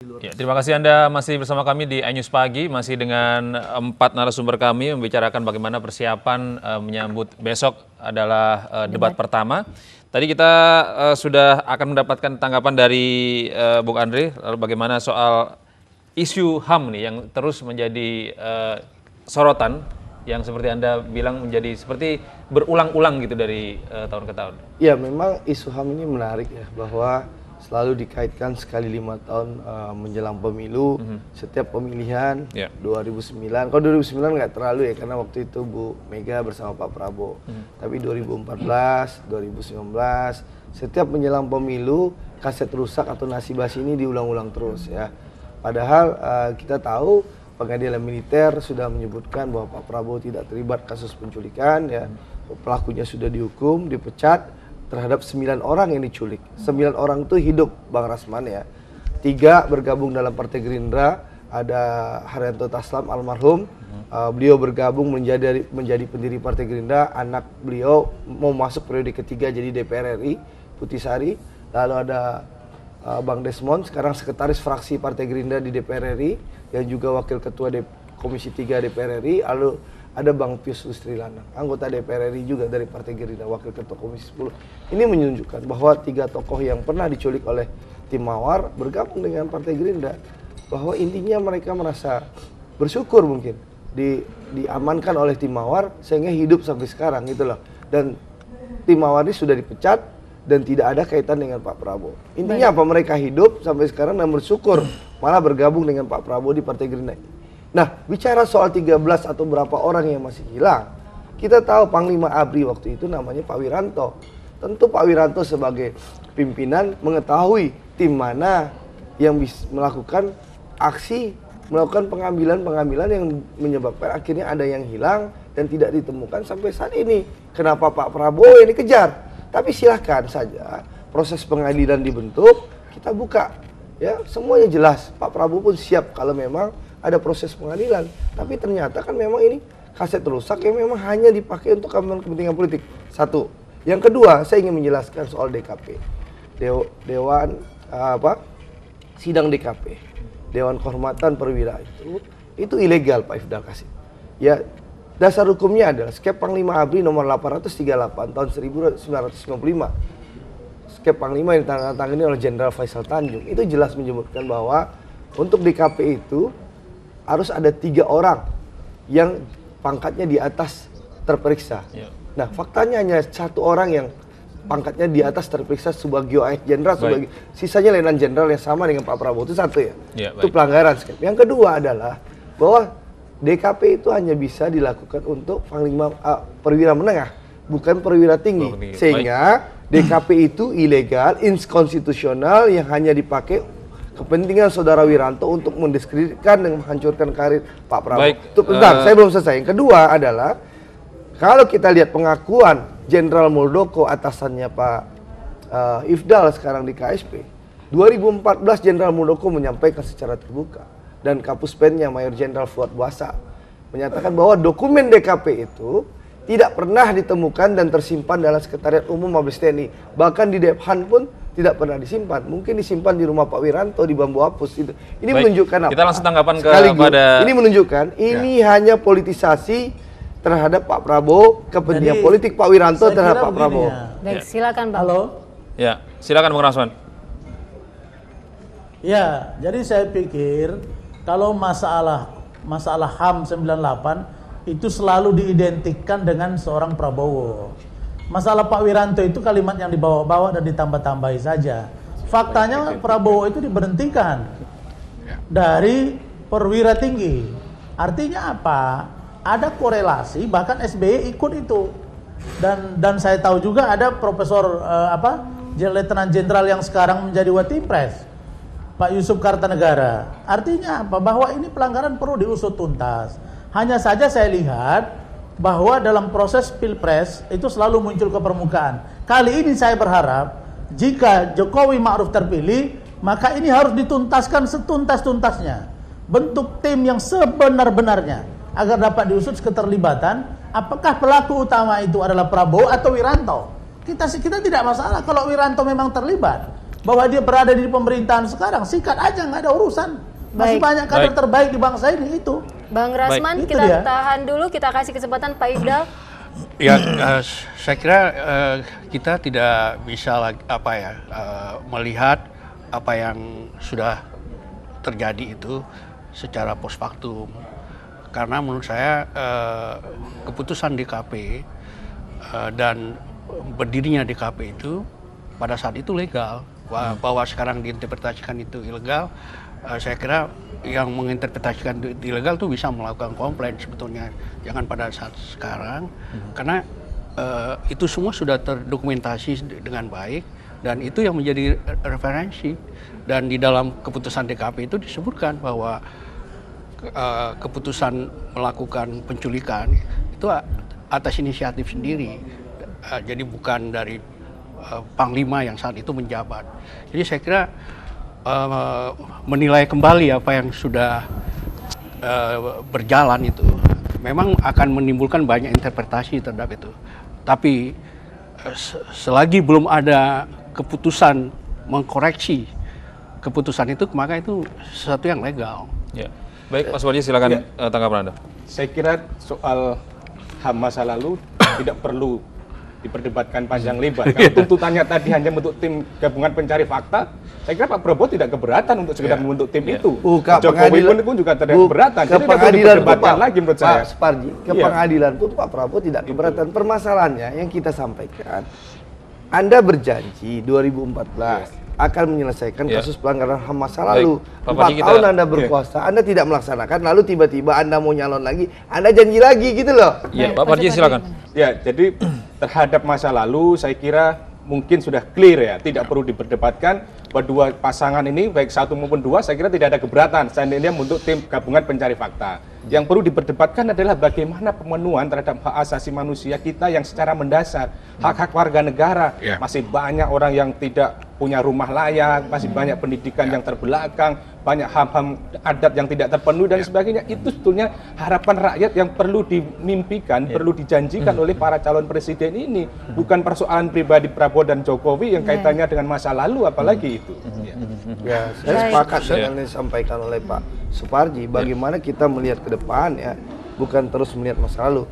Ya, terima kasih Anda masih bersama kami di iNews Pagi, masih dengan 4 narasumber kami membicarakan bagaimana persiapan menyambut besok adalah debat pertama. Tadi kita sudah akan mendapatkan tanggapan dari Bung Andre, lalu bagaimana soal isu HAM nih yang terus menjadi sorotan, yang seperti Anda bilang menjadi seperti berulang-ulang gitu dari tahun ke tahun. Ya, memang isu HAM ini menarik ya, bahwa selalu dikaitkan sekali 5 tahun menjelang pemilu, setiap pemilihan 2009. Kalau 2009 nggak terlalu ya, karena waktu itu Bu Mega bersama Pak Prabowo. Tapi 2014, 2019, setiap menjelang pemilu, kaset rusak atau nasi basi ini diulang-ulang terus ya. Padahal kita tahu pengadilan militer sudah menyebutkan bahwa Pak Prabowo tidak terlibat kasus penculikan ya. Pelakunya sudah dihukum, dipecat. Terhadap 9 orang yang diculik. 9 orang itu hidup, Bang Rasman ya. 3 bergabung dalam Partai Gerindra, ada Haryanto Taslam almarhum. Beliau bergabung menjadi pendiri Partai Gerindra, anak beliau mau masuk periode ketiga jadi DPR RI, Putih Sari. Lalu ada Bang Desmond, sekarang sekretaris fraksi Partai Gerindra di DPR RI, yang juga wakil ketua Komisi 3 DPR RI. Lalu ada Bang Pius Lustri Lanang, anggota DPR RI juga dari Partai Gerindra, wakil ketua Komisi 10. Ini menunjukkan bahwa 3 tokoh yang pernah diculik oleh tim Mawar bergabung dengan Partai Gerindra. Bahwa intinya mereka merasa bersyukur mungkin diamankan oleh tim Mawar sehingga hidup sampai sekarang gitu loh. Dan tim Mawar ini sudah dipecat dan tidak ada kaitan dengan Pak Prabowo. Intinya apa? Mereka hidup sampai sekarang dan bersyukur malah bergabung dengan Pak Prabowo di Partai Gerindra. Nah, bicara soal 13 atau berapa orang yang masih hilang, kita tahu Panglima ABRI waktu itu namanya Pak Wiranto. Tentu Pak Wiranto sebagai pimpinan mengetahui tim mana yang bisa melakukan aksi, melakukan pengambilan yang menyebabkan akhirnya ada yang hilang dan tidak ditemukan sampai saat ini. Kenapa Pak Prabowo yang dikejar? Tapi silahkan saja, proses pengadilan dibentuk, kita buka. Ya, semuanya jelas. Pak Prabowo pun siap kalau memang ada proses pengadilan, tapi ternyata kan memang ini kaset rusak yang memang hanya dipakai untuk kepentingan politik. Satu. Yang kedua, saya ingin menjelaskan soal DKP. Sidang DKP. Dewan Kehormatan Perwira itu ilegal Pak Ifdal Kasim. Ya, dasar hukumnya adalah Skep Panglima ABRI nomor 838 tahun 1995. Skep Panglima yang ditandatangani oleh Jenderal Faisal Tanjung. Itu jelas menyebutkan bahwa untuk DKP itu harus ada 3 orang yang pangkatnya di atas terperiksa. Nah, faktanya hanya 1 orang yang pangkatnya di atas terperiksa sebagai jenderal, sisanya letnan jenderal yang sama dengan Pak Prabowo. Itu satu ya. Itu pelanggaran. Yang kedua adalah bahwa DKP itu hanya bisa dilakukan untuk panglima perwira menengah, bukan perwira tinggi. Sehingga DKP itu ilegal, inkonstitusional, yang hanya dipakai kepentingan saudara Wiranto untuk mendiskreditkan dan menghancurkan karir Pak Prabowo. Bentar, saya belum selesai. Yang kedua adalah kalau kita lihat pengakuan Jenderal Muldoko atasannya Pak Ifdal sekarang di KSP, 2014 Jenderal Muldoko menyampaikan secara terbuka, dan Kapus Pennya Mayor Jenderal Fuad Buasa menyatakan bahwa dokumen DKP itu tidak pernah ditemukan dan tersimpan dalam Sekretariat Umum Mabes TNI. Bahkan di Dephan pun tidak pernah disimpan. Mungkin disimpan di rumah Pak Wiranto di Bambu Apus itu. Ini menunjukkan apa? Kita langsung tanggapan kepada ini menunjukkan ini hanya politisasi terhadap Pak Prabowo, kepentingan politik Pak Wiranto terhadap Pak Prabowo. Baik, silakan Pak. Halo. Ya, silakan Bung Rasman. Ya, jadi saya pikir kalau masalah HAM 98 itu selalu diidentikan dengan seorang Prabowo. Masalah Pak Wiranto itu kalimat yang dibawa-bawa dan ditambah-tambahi saja. Faktanya Prabowo itu diberhentikan dari perwira tinggi. Artinya apa? Ada korelasi, bahkan SBY ikut itu. Dan saya tahu juga ada Profesor Letnan Jenderal yang sekarang menjadi Watipres, Pak Yusuf Kartanegara. Artinya apa? Bahwa ini pelanggaran perlu diusut tuntas. Hanya saja saya lihat bahwa dalam proses Pilpres itu selalu muncul ke permukaan. Kali ini saya berharap jika Jokowi Ma'ruf terpilih, maka ini harus dituntaskan setuntas-tuntasnya. Bentuk tim yang sebenar-benarnya agar dapat diusut keterlibatan apakah pelaku utama itu adalah Prabowo atau Wiranto. Kita tidak masalah kalau Wiranto memang terlibat. bahwa dia berada di pemerintahan sekarang, sikat aja, nggak ada urusan. Masih banyak kader terbaik di bangsa ini itu. Bang Rasman, kita tahan dulu, kita kasih kesempatan Pak Ifdal. Ya, saya kira kita tidak bisa melihat apa yang sudah terjadi itu secara post factum. Karena menurut saya keputusan DKP dan berdirinya DKP itu pada saat itu legal. Bahwa sekarang diinterpretasikan itu ilegal, saya kira yang menginterpretasikan itu ilegal itu bisa melakukan komplain sebetulnya. Jangan pada saat sekarang, karena itu semua sudah terdokumentasi dengan baik dan itu yang menjadi referensi. Dan di dalam keputusan DKP itu disebutkan bahwa keputusan melakukan penculikan itu atas inisiatif sendiri, jadi bukan dari Panglima yang saat itu menjabat. Jadi saya kira menilai kembali apa yang sudah berjalan itu memang akan menimbulkan banyak interpretasi terhadap itu. Tapi selagi belum ada keputusan mengkoreksi keputusan itu, maka itu sesuatu yang legal. Ya. Baik, Mas Wadi, silakan tanggapan Anda. Saya kira soal HAM masa lalu tidak perlu diperdebatkan panjang lebar. Kalau tuntutannya tadi hanya membentuk tim gabungan pencari fakta, saya kira Pak Prabowo tidak keberatan untuk sekedar membentuk tim itu. Jokowi pun juga tidak keberatan. Jadi tidak perlu diperdebatkan lagi menurut saya. Pak Suparji, ke pengadilan pun Pak Prabowo tidak keberatan. Permasalahannya yang kita sampaikan, Anda berjanji 2014 akan menyelesaikan kasus pelanggaran HAM masa lalu. 4 tahun Anda berkuasa, Anda tidak melaksanakan, lalu tiba-tiba Anda mau nyalon lagi, Anda janji lagi gitu loh. Ya, Pak Parji silakan. Ya, jadi terhadap masa lalu saya kira mungkin sudah clear ya, tidak perlu diperdebatkan. Kedua pasangan ini baik satu maupun dua, saya kira tidak ada keberatan seandainya untuk tim gabungan pencari fakta. Yang perlu diperdebatkan adalah bagaimana pemenuhan terhadap hak asasi manusia kita yang secara mendasar, hak-hak warga negara. Masih banyak orang yang tidak punya rumah layak, masih banyak pendidikan yang terbelakang, banyak ham-ham adat yang tidak terpenuhi dan sebagainya. Itu sebetulnya harapan rakyat yang perlu dimimpikan, perlu dijanjikan oleh para calon presiden ini. Bukan persoalan pribadi Prabowo dan Jokowi yang kaitannya dengan masa lalu, apalagi itu. Ya, saya sepakat dengan yang disampaikan oleh Pak Suparji. Bagaimana kita melihat ke depan ya, bukan terus melihat masa lalu.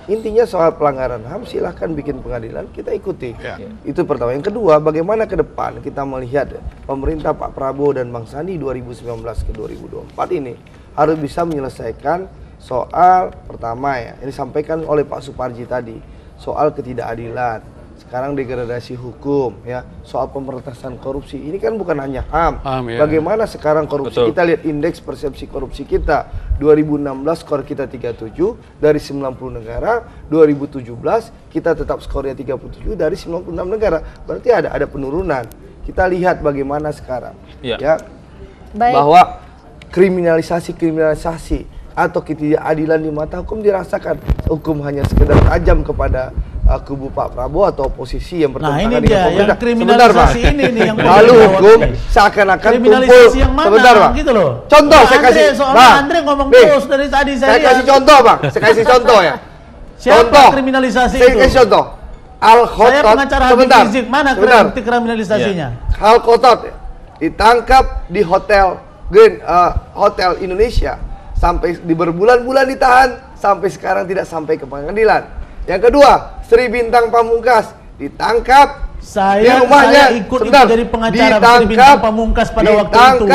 Intinya soal pelanggaran HAM silahkan bikin pengadilan, kita ikuti. Itu pertama. Yang kedua, bagaimana ke depan kita melihat pemerintah Pak Prabowo dan Bang Sandi 2019 ke 2024 ini harus bisa menyelesaikan soal pertama ya, ini disampaikan oleh Pak Suparji tadi, soal ketidakadilan. Sekarang degradasi hukum ya, soal pemberantasan korupsi. Ini kan bukan hanya HAM. Bagaimana sekarang korupsi? Kita lihat indeks persepsi korupsi kita. 2016 skor kita 37 dari 90 negara, 2017 kita tetap skornya 37 dari 96 negara. Berarti ada penurunan. Kita lihat bagaimana sekarang ya. Bahwa kriminalisasi atau ketidakadilan di mata hukum dirasakan. Hukum hanya sekedar tajam kepada kubu Pak Prabowo atau oposisi yang bertentangan dengan pemerintah. Sebentar, Pak. Lalu hukum seakan-akan kumpul. Sebentar, Pak. Gitu loh. Contoh saya kasih. Bang, Andre ngomong terus dari tadi saya kasih contoh, Bang. Saya kasih contoh ya. Siapa kriminalisasi itu? Saya kasih contoh. Al-Khotot. Saya pengacara Habib Rizik, mana kriminalisasinya? Al-Khotot ditangkap di hotel Hotel Indonesia. Sampai di berbulan-bulan ditahan, sampai sekarang tidak sampai ke pengadilan. Yang kedua, Sri Bintang Pamungkas ditangkap di rumahnya. Saya ikut jadi pengacara Sri Bintang Pamungkas pada waktu itu.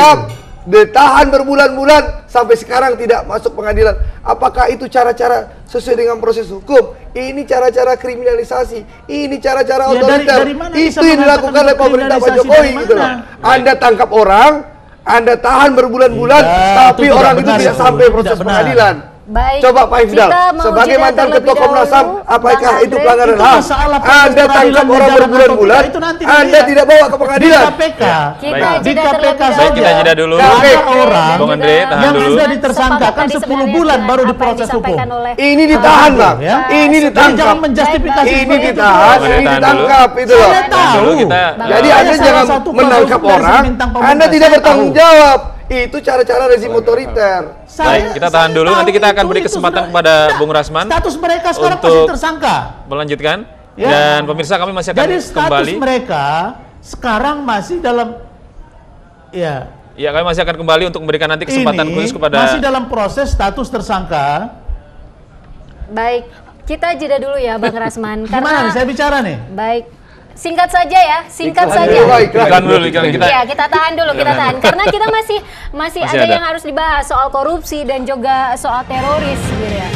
Ditahan berbulan-bulan sampai sekarang tidak masuk pengadilan. Apakah itu cara-cara sesuai dengan proses hukum? Ini cara-cara kriminalisasi. Ini cara-cara otoriter. Itu yang dilakukan oleh pemerintah Pak Jokowi gitu loh. Anda tangkap orang, Anda tahan berbulan-bulan, tapi orang itu tidak sampai proses pengadilan. Baik, coba Pak Ifdal, sebagai mantan ketua Komnas HAM, apakah itu pelanggaran HAM? Anda tangkap orang berbulan-bulan, Anda tidak bawa ke pengadilan. Di KPK saja. Kita jeda dulu. Orang Bung Andre, tahan yang dulu. sudah ditersangkakan 10 bulan baru diproses hukum. Ini ditahan, Bang. Ini ditangkap. Jangan menjustifikasi. Ini ditahan, ini ditangkap, itu loh. Jadi Anda jangan menangkap orang, Anda tidak bertanggung jawab. Itu cara-cara rezim otoriter. Baik, kita tahan dulu. Nanti kita akan beri kesempatan kepada Bung Rasman. Status mereka sekarang masih tersangka. Melanjutkan. Dan pemirsa kami masih akan jadi status kembali. Mereka sekarang masih dalam ya. Ya, kami masih akan kembali untuk memberikan nanti kesempatan khusus kepada masih dalam proses status tersangka. Baik, kita jeda dulu ya Bang Rasman. Gimana nih saya bicara nih? Baik. Singkat saja ya, singkat saja. iklan dulu kita. Ya, kita tahan dulu, kita tahan. Karena kita masih ada yang harus dibahas soal korupsi dan juga soal teroris gitu ya.